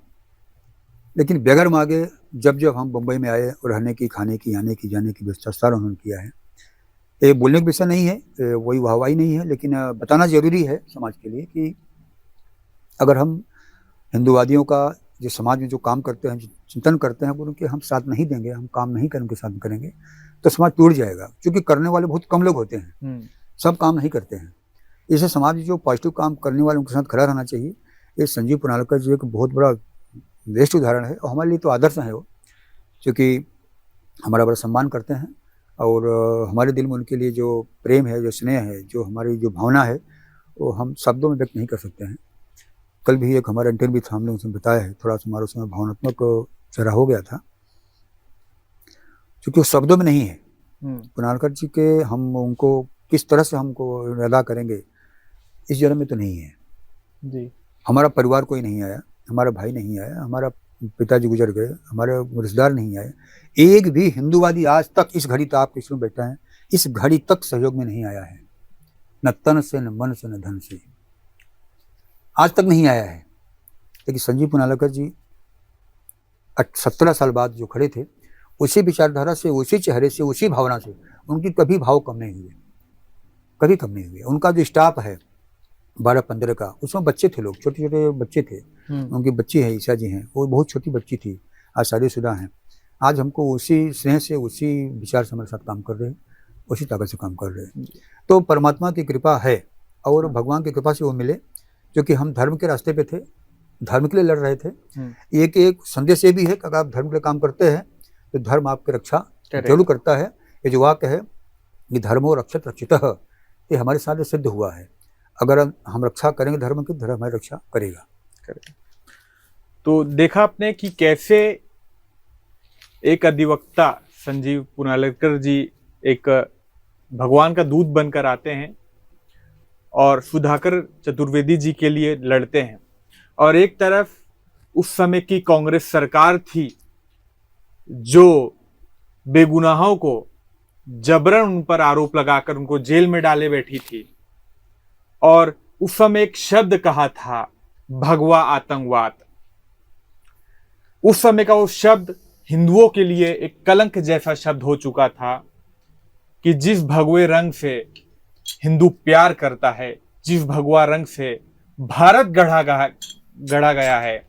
लेकिन बगैर मांगे जब हम बम्बई में आए और रहने की, खाने की, आने की, जाने की व्यवस्था सारा उन्होंने किया है। ये बोलने का विषय नहीं है, वही वाहवाही नहीं है, लेकिन बताना जरूरी है समाज के लिए कि अगर हम हिंदूवादियों का जो समाज में जो काम करते हैं, जो चिंतन करते हैं, वो उनके हम साथ नहीं देंगे, हम काम नहीं करेंगे, उनके साथ करेंगे तो समाज टूट जाएगा, क्योंकि करने वाले बहुत कम लोग होते हैं, सब काम नहीं करते हैं। इसे समाज जो पॉजिटिव काम करने वाले उनके साथ खड़ा रहना चाहिए। ये संजीव पुनालकर जी एक बहुत बड़ा बेस्ट उदाहरण है और हमारे लिए तो आदर्श है वो, क्योंकि हमारा बड़ा सम्मान करते हैं और हमारे दिल में उनके लिए जो प्रेम है, जो स्नेह है, जो हमारी जो भावना है, वो हम शब्दों में व्यक्त नहीं कर सकते हैं। कल भी एक हमारा इंटरव्यू था, हमने उसमें बताया है, थोड़ा सा हमारा उसमें भावनात्मक चेहरा हो गया था, क्योंकि वो शब्दों में नहीं है। पुनालकर जी के हम उनको किस तरह से हमको अदा करेंगे इस जन्म में तो नहीं है जी। हमारा परिवार कोई नहीं आया, हमारा भाई नहीं आया, हमारा पिताजी गुजर गए, हमारे रिश्तेदार नहीं आए, एक भी हिंदूवादी आज तक इस घड़ी तक आप इसमें बैठा है, इस घड़ी तक सहयोग में नहीं आया है, न तन से, न मन से, न धन से, आज तक नहीं आया है। लेकिन संजीव पुनालकर जी 17 साल बाद जो खड़े थे, उसी विचारधारा से, उसी चेहरे से, उसी भावना से, उनकी कभी भाव कम नहीं हुए, कभी कम नहीं हुए। उनका जो स्टाफ है 12-15 का, उसमें बच्चे थे, लोग छोटे छोटे बच्चे थे, उनकी बच्ची है ईशा जी हैं, वो बहुत छोटी बच्ची थी, आज शादीशुदा हैं। आज हमको उसी स्नेह से, उसी विचार से हमारे साथ काम कर रहे हैं, उसी ताकत से काम कर रहे हैं। तो परमात्मा की कृपा है और भगवान की कृपा से वो मिले, क्योंकि हम धर्म के रास्ते पे थे, धर्म के लिए लड़ रहे थे। एक एक संदेश ये भी है कि अगर आप धर्म के लिए काम करते हैं तो धर्म आपकी रक्षा जरूर करता है। ये जो वाक्य है कि धर्मो रक्षत रक्षितः, ये हमारे साथ सिद्ध हुआ है। अगर हम रक्षा करेंगे धर्म की, धर्म हमारी रक्षा करेगा। तो देखा आपने कि कैसे एक अधिवक्ता संजीव पुनालकर जी एक भगवान का दूत बनकर आते हैं और सुधाकर चतुर्वेदी जी के लिए लड़ते हैं, और एक तरफ उस समय की कांग्रेस सरकार थी जो बेगुनाहों को जबरन उन पर आरोप लगाकर उनको जेल में डाले बैठी थी, और उस समय एक शब्द कहा था भगवा आतंकवाद। उस समय का वो शब्द हिंदुओं के लिए एक कलंक जैसा शब्द हो चुका था कि जिस भगवे रंग से हिंदू प्यार करता है, जिस भगवा रंग से भारत गढ़ा गया है,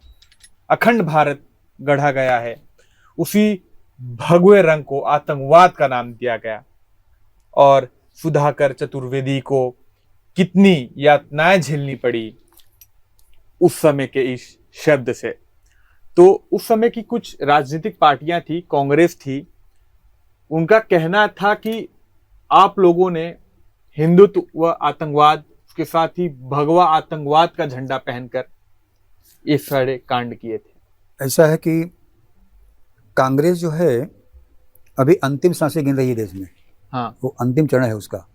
अखंड भारत गढ़ा गया है, उसी भगवे रंग को आतंकवाद का नाम दिया गया। और सुधाकर चतुर्वेदी को कितनी यातनाएं झेलनी पड़ी उस समय के इस शब्द से। तो उस समय की कुछ राजनीतिक पार्टियां थी, कांग्रेस थी, उनका कहना था कि आप लोगों ने हिंदुत्व व आतंकवाद, उसके साथ ही भगवा आतंकवाद का झंडा पहनकर ये सारे कांड किए थे। ऐसा है कि कांग्रेस जो है अभी अंतिम सांसें गिन रही है देश में। हाँ, वो अंतिम चरण है उसका।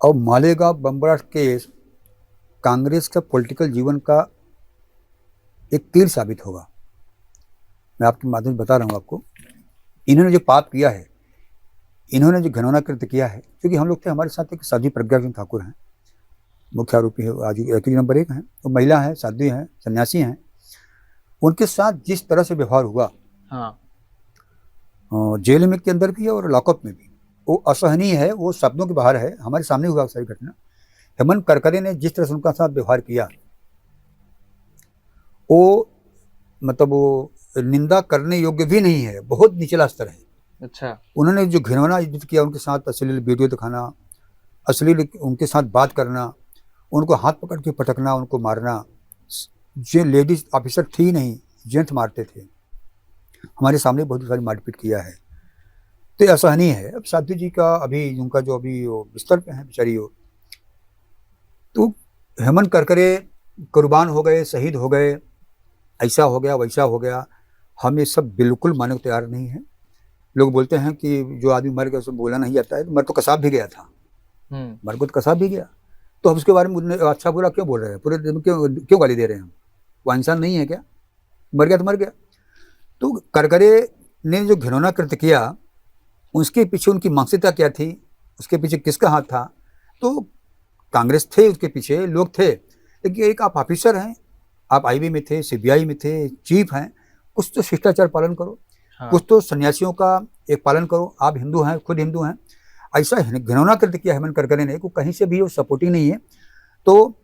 और Malegaon bomb blast case Congress का पॉलिटिकल जीवन का एक तीर साबित होगा। मैं आपके माध्यम से बता रहा हूँ आपको, इन्होंने जो पाप किया है, इन्होंने जो घिनौना कृत्य किया है, क्योंकि हम लोग थे, हमारे साथ एक साध्वी प्रज्ञा सिंह ठाकुर हैं, मुख्य आरोपी है, आज एक्यूज नंबर 1 हैं, वो महिला हैं, साध्वी हैं, सन्यासी हैं। उनके साथ जिस तरह से व्यवहार हुआ, हाँ, जेल में के अंदर भी और लॉकअप में भी, वो असहनीय है, वो शब्दों के बाहर है। हमारे सामने हुआ सारी घटना। हेमंत करकरे ने जिस तरह से उनका साथ व्यवहार किया, वो मतलब वो निंदा करने योग्य भी नहीं है, बहुत निचला स्तर है। अच्छा, उन्होंने जो घिनौना युद्ध किया, उनके साथ अश्लील वीडियो दिखाना, अश्लील उनके साथ बात करना, उनको हाथ पकड़ के पटकना, उनको मारना। जो लेडीज ऑफिसर थी नहीं, जेंट्स मारते थे। हमारे सामने बहुत सारी मारपीट किया है, तो ये असहनीय है। अब साध्वी जी का अभी उनका जो अभी वो बिस्तर पे है बेचारी, हो तो हेमंत करकरे कुर्बान हो गए, शहीद हो गए, ऐसा हो गया, वैसा हो गया, हम ये सब बिल्कुल मानने को तैयार नहीं है। लोग बोलते हैं कि जो आदमी मर गया उसे बोला नहीं जाता है, तो मर तो कसाब भी गया था, मर को तो कसाब भी गया, तो हम उसके बारे में अच्छा बुरा क्यों बोल रहे हैं, पूरे दिन क्यों गाली दे रहे हैं हम? वो इंसान नहीं है क्या? मर गया तो मर गया। तो करकरे ने जो घिनौना कृत्य किया, उसके पीछे उनकी मानसिकता क्या थी, उसके पीछे किसका हाथ था? तो कांग्रेस थे, उसके पीछे लोग थे, लेकिन एक आप ऑफिसर हैं, आप आईबी में थे, सीबीआई में थे, चीफ हैं, कुछ तो शिष्टाचार पालन करो। हाँ। कुछ तो सन्यासियों का एक पालन करो। आप हिंदू हैं, खुद हिंदू हैं, ऐसा घिनौना कृत्य किया हेमंत करकरे ने, को कहीं से भी वो सपोर्टिंग नहीं है। तो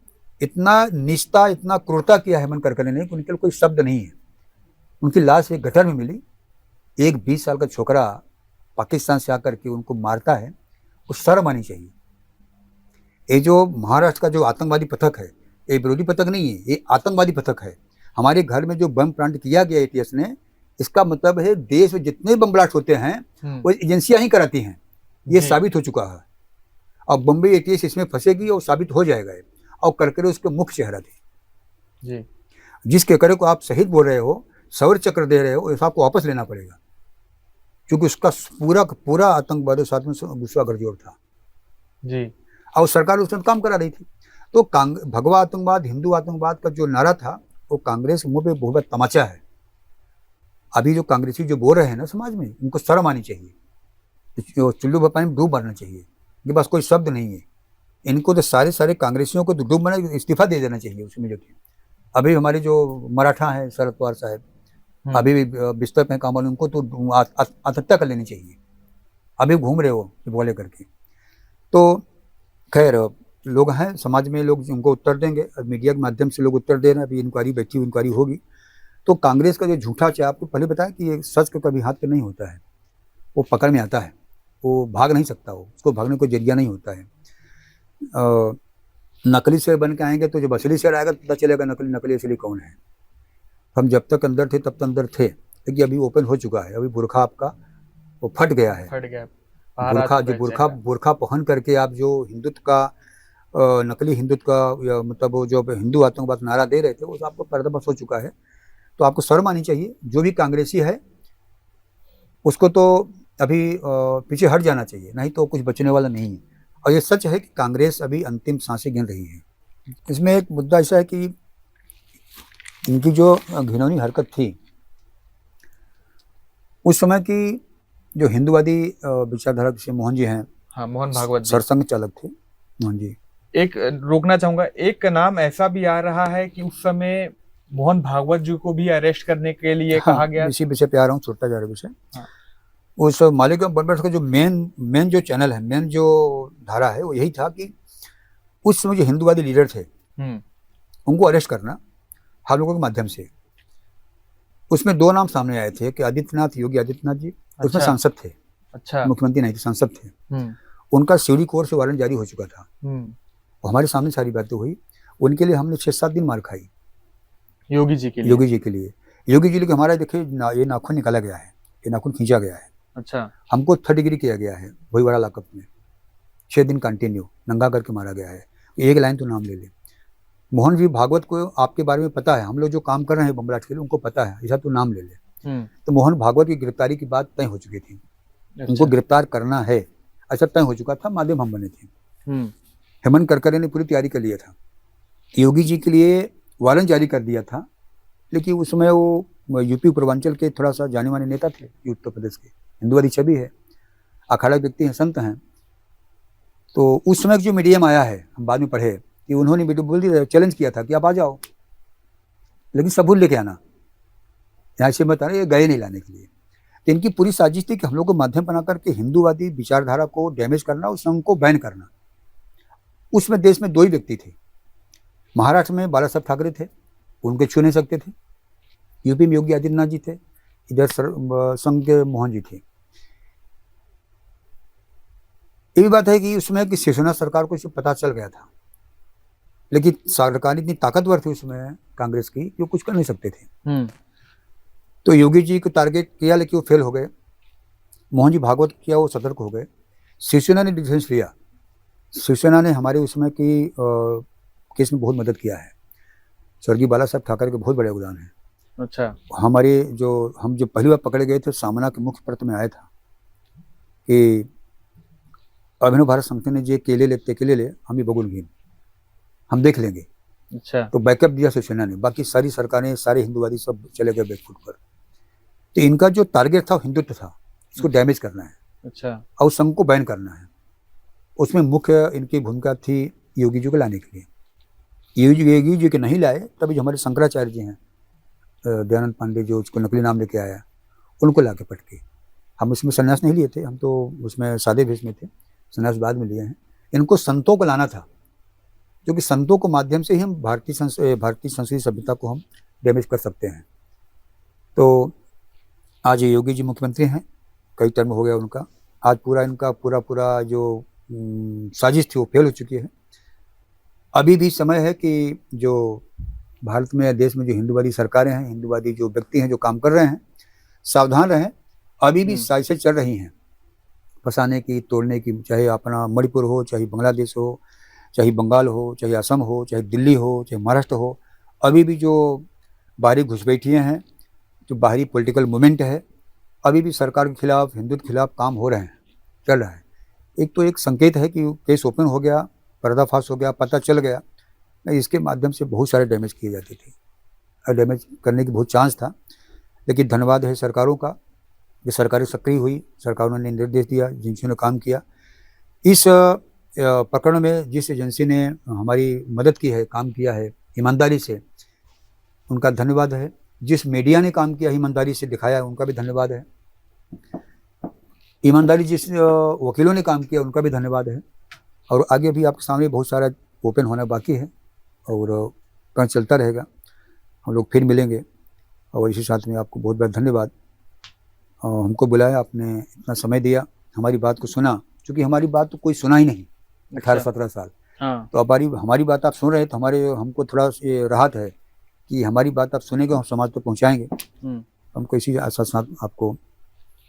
इतना निष्ठा, इतना क्रूरता किया हेमंत करकरे ने कि उनके लिए कोई शब्द नहीं है। उनकी लाश एक गटर में मिली, एक 20 साल का छोकरा पाकिस्तान से आकर के उनको मारता है, वो शर्म आनी चाहिए। ये जो महाराष्ट्र का जो आतंकवादी पथक है, ये विरोधी पथक नहीं है, ये आतंकवादी पथक है। हमारे घर में जो बम प्लांट किया गया एटीएस ने, इसका मतलब है देश में जितने बम ब्लास्ट होते हैं वो एजेंसियां ही कराती हैं। ये साबित हो चुका है। अब बम्बई एटीएस इसमें फंसेगी और साबित हो जाएगा। और करकरे उसके मुख्य चेहरा थे जी। जिस करकरे को आप शहीद बोल रहे हो, शौर्य चक्र दे रहे हो, इस आपको वापस लेना पड़ेगा, क्योंकि उसका पूरा आतंकवादियों साथ में गुस्सा गठजोड़ था जी। और सरकार उसमें काम करा रही थी। तो भगवा आतंकवाद, हिंदू आतंकवाद का जो नारा था, वो कांग्रेस के मुंह पे बहुत बड़ा तमाचा है। अभी जो कांग्रेसी जो बोल रहे हैं ना समाज में, उनको शर्म आनी चाहिए। चुल्लू बपानी में डूब मरना चाहिए। इनके पास कोई शब्द नहीं है। इनको तो सारे कांग्रेसियों को तो डूब मरना, इस्तीफा दे देना चाहिए उसमें जो थे। अभी हमारे जो मराठा हैं शरद पवार साहब, अभी भी बिस्तर पे काम वाले, उनको तो आत्महत्या कर लेनी चाहिए। अभी घूम रहे हो बोले करके। तो खैर लोग हैं समाज में, लोग उनको उत्तर देंगे, मीडिया के माध्यम से लोग उत्तर दे रहे हैं। अभी इंक्वायरी बैठी हुई, इंक्वायरी होगी। तो कांग्रेस का जो झूठा चाहे, आपको पहले बताया कि ये सच का कभी हाथ पे नहीं होता है, वो पकड़ में आता है, वो भाग नहीं सकता, वो उसको भागने को जरिया नहीं होता है। नकली शेर बन के आएंगे तो जब असली शेर आएगा तो पता चलेगा नकली असली कौन है। हम जब तक अंदर थे तब तक अंदर थे, लेकिन अभी ओपन हो चुका है। अभी बुरखा आपका वो फट गया है। बुरखा पहन करके आप जो हिंदुत्व का, नकली हिंदुत्व का, मतलब वो जो हिंदू आतंकवाद नारा दे रहे थे, वो आपको पर्दाफाश हो चुका है। तो आपको शर्म आनी चाहिए। जो भी कांग्रेसी है उसको तो अभी पीछे हट जाना चाहिए, नहीं तो कुछ बचने वाला नहीं है। और ये सच है कि कांग्रेस अभी अंतिम सांसें गिन रही है। इसमें एक मुद्दा ऐसा है कि इनकी जो घिनौनी हरकत थी उस समय की, जो हिंदुवादी विचारधारा से मोहन जी हैं, हाँ, मोहन भागवत सरसंघ चालक थे मोहन जी। एक रोकना चाहूंगा, एक नाम ऐसा भी आ रहा है कि उस समय मोहन भागवत जी को भी अरेस्ट करने के लिए कहा गया। इसी विषय पे आ रहा हूँ, छोटा जा रहा विषय। उस मालिक बनबट का जो मेन जो चैनल है, मेन जो धारा है, वो यही था कि उस समय जो हिंदुवादी लीडर थे उनको अरेस्ट करना हम लोगों के माध्यम से। उसमें 2 नाम सामने आए थे कि आदित्यनाथ, योगी आदित्यनाथ जी। अच्छा। उसमें सांसद थे। अच्छा। मुख्यमंत्री नहीं थे, सांसद थे। उनका सीडी कोर्ट से वारंट जारी हो चुका था। हमारे सामने सारी बातें हुई। उनके लिए हमने 6-7 दिन मार खाई, योगी जी के लिए। योगी जी के हमारा देखिए ये नाखून निकाला गया है, ये नाखून खींचा गया है। अच्छा। हमको 3rd डिग्री किया गया है भोईवाड़ा लॉकअप में, 6 दिन कंटिन्यू नंगा करके मारा गया है। एक लाइन तो नाम ले ले। मोहन जी भागवत को आपके बारे में पता है, हम लोग जो काम कर रहे हैं बमराट के लिए उनको पता है, ऐसा तो नाम ले ले। तो मोहन भागवत की गिरफ्तारी की बात तय हो चुकी थी। अच्छा। उनको गिरफ्तार करना है ऐसा तय हो चुका था, माध्यम हम बने थे। हेमंत करकरे ने पूरी तैयारी कर लिया था। योगी जी के लिए वारंट जारी कर दिया था, लेकिन उस समय वो यूपी पूर्वांचल के थोड़ा सा जाने माने नेता थे, उत्तर प्रदेश के, हिंदुवादी छवि है, अखाड़ा व्यक्ति हैं, संत हैं। तो उस समय जो मीडियम आया है, हम बाद में पढ़े कि उन्होंने वीडियो बोल दिया, चैलेंज किया था कि आप आ जाओ, लेकिन सबूत लेके आना। यहाँ से बता रहे, ये गए नहीं लाने के लिए। तो इनकी पूरी साजिश थी कि हम लोग को माध्यम बना करके हिंदूवादी विचारधारा को डैमेज करना, उस संघ को बैन करना। उसमें देश में 2 ही व्यक्ति थे। महाराष्ट्र में बाला साहब ठाकरे थे, उनके छू नहीं सकते थे। यूपी में योगी आदित्यनाथ जी थे, इधर संघ के मोहन जी थे। ये भी बात है कि उसमें कि शिवसेना सरकार को इसे पता चल गया था, लेकिन सरकार इतनी ताकतवर थी उसमें कांग्रेस की कि वो कुछ कर नहीं सकते थे। तो योगी जी को टारगेट किया, लेकिन वो फेल हो गए। मोहन जी भागवत किया, वो सतर्क हो गए। शिवसेना ने डिफेंस लिया। शिवसेना ने हमारे उसमें की केस में बहुत मदद किया है। स्वर्गीय बाला साहब ठाकरे के बहुत बड़े योगदान है। अच्छा। हमारे हम जो पहली बार पकड़े गए थे, सामना के मुख्य पत्र में आया था कि अभिनव भारत संगठन ने जे केले ले हम ये बगुल घेन, हम देख लेंगे। अच्छा। तो बैकअप दिया शिवसेना ने, बाकी सारी सरकारें, सारे हिंदुवादी सब चले गए बैकफुट पर। तो इनका जो टारगेट था हिंदुत्व था, इसको डैमेज करना है। अच्छा। और संघ को बैन करना है। उसमें मुख्य इनकी भूमिका थी योगी जी को लाने के लिए। योगी जी के नहीं लाए, तभी जो हमारे शंकराचार्य जी हैं, दयानंद पांडे, जो उसको नकली नाम लेके आया, उनको ला के पटके। हम उसमें संन्यास नहीं लिए थे, हम तो उसमें सादे भेष में थे, संन्यास बाद में लिए हैं। इनको संतों को लाना था, जो कि संतों को माध्यम से ही हम भारतीय संस्कृति सभ्यता को हम डैमेज कर सकते हैं। तो आज ये योगी जी मुख्यमंत्री हैं, कई टर्म हो गया उनका, आज इनका पूरा जो साजिश थी वो फेल हो चुकी है। अभी भी समय है कि जो भारत में, देश में जो हिंदूवादी सरकारें हैं, हिंदूवादी जो व्यक्ति हैं जो काम कर रहे हैं, सावधान रहें। अभी भी साजिशें चल रही हैं फंसाने की, तोड़ने की, चाहे अपना मणिपुर हो, चाहे बांग्लादेश हो, चाहे बंगाल हो, चाहे असम हो, चाहे दिल्ली हो, चाहे महाराष्ट्र हो। अभी भी जो बाहरी घुसपैठियाँ हैं, जो बाहरी पॉलिटिकल मूवमेंट है, अभी भी सरकार के खिलाफ, हिंदुत्व के खिलाफ काम हो रहे हैं, चल रहा है। एक संकेत है कि केस ओपन हो गया, पर्दाफाश हो गया, पता चल गया, इसके माध्यम से बहुत सारे डैमेज किए जाते थे और डैमेज करने की बहुत चांस था। लेकिन धन्यवाद है सरकारों का, जो सरकारें सक्रिय हुई, सरकारों ने निर्देश दिया, एजेंसियों ने काम किया। इस प्रकरण में जिस एजेंसी ने हमारी मदद की है, काम किया है ईमानदारी से, उनका धन्यवाद है। जिस मीडिया ने काम किया, ईमानदारी से दिखाया है, उनका भी धन्यवाद है। ईमानदारी जिस वकीलों ने काम किया, उनका भी धन्यवाद है। और आगे भी आपके सामने बहुत सारा ओपन होना बाकी है और काम चलता रहेगा। हम लोग फिर मिलेंगे और इसी साथ में आपको बहुत बहुत धन्यवाद। हमको बुलाया, आपने इतना समय दिया, हमारी बात को सुना, क्योंकि हमारी बात तो कोई सुना ही नहीं 18-17 साल। हाँ। तो हमारी बात आप सुन रहे हैं, तो हमको थोड़ा राहत है कि हमारी बात आप सुनेंगे, हम समाज तक पहुँचाएँगे। हमको इसी आशा साथ आपको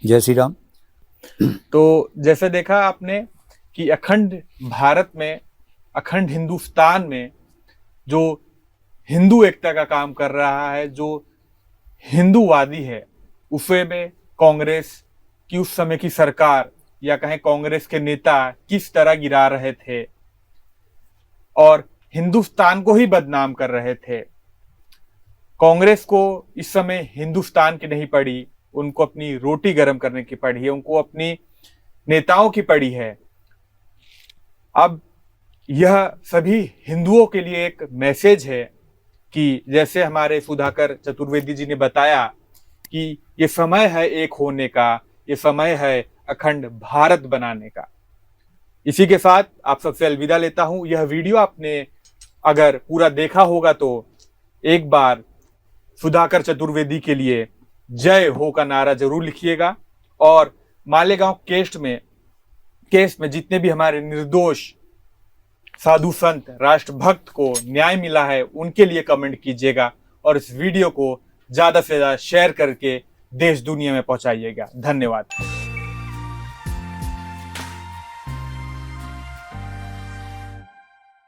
जय श्री राम। तो जैसे देखा आपने कि अखंड भारत में, अखंड हिंदुस्तान में जो हिंदू एकता का काम कर रहा है, जो हिंदूवादी है, उसे में कांग्रेस की उस समय की सरकार या कहें कांग्रेस के नेता किस तरह गिरा रहे थे और हिंदुस्तान को ही बदनाम कर रहे थे। कांग्रेस को इस समय हिंदुस्तान की नहीं पड़ी, उनको अपनी रोटी गर्म करने की पड़ी है, उनको अपनी नेताओं की पड़ी है। अब यह सभी हिंदुओं के लिए एक मैसेज है कि जैसे हमारे सुधाकर चतुर्वेदी जी ने बताया कि ये समय है एक होने का, ये समय है अखंड भारत बनाने का। इसी के साथ आप सबसे अलविदा लेता हूं। यह वीडियो आपने अगर पूरा देखा होगा तो एक बार सुधाकर चतुर्वेदी के लिए जय हो का नारा जरूर लिखिएगा और मालेगांव केस में जितने भी हमारे निर्दोष साधु संत राष्ट्रभक्त को न्याय मिला है, उनके लिए कमेंट कीजिएगा और इस वीडियो को ज्यादा से ज्यादा शेयर करके देश दुनिया में पहुंचाइएगा। धन्यवाद।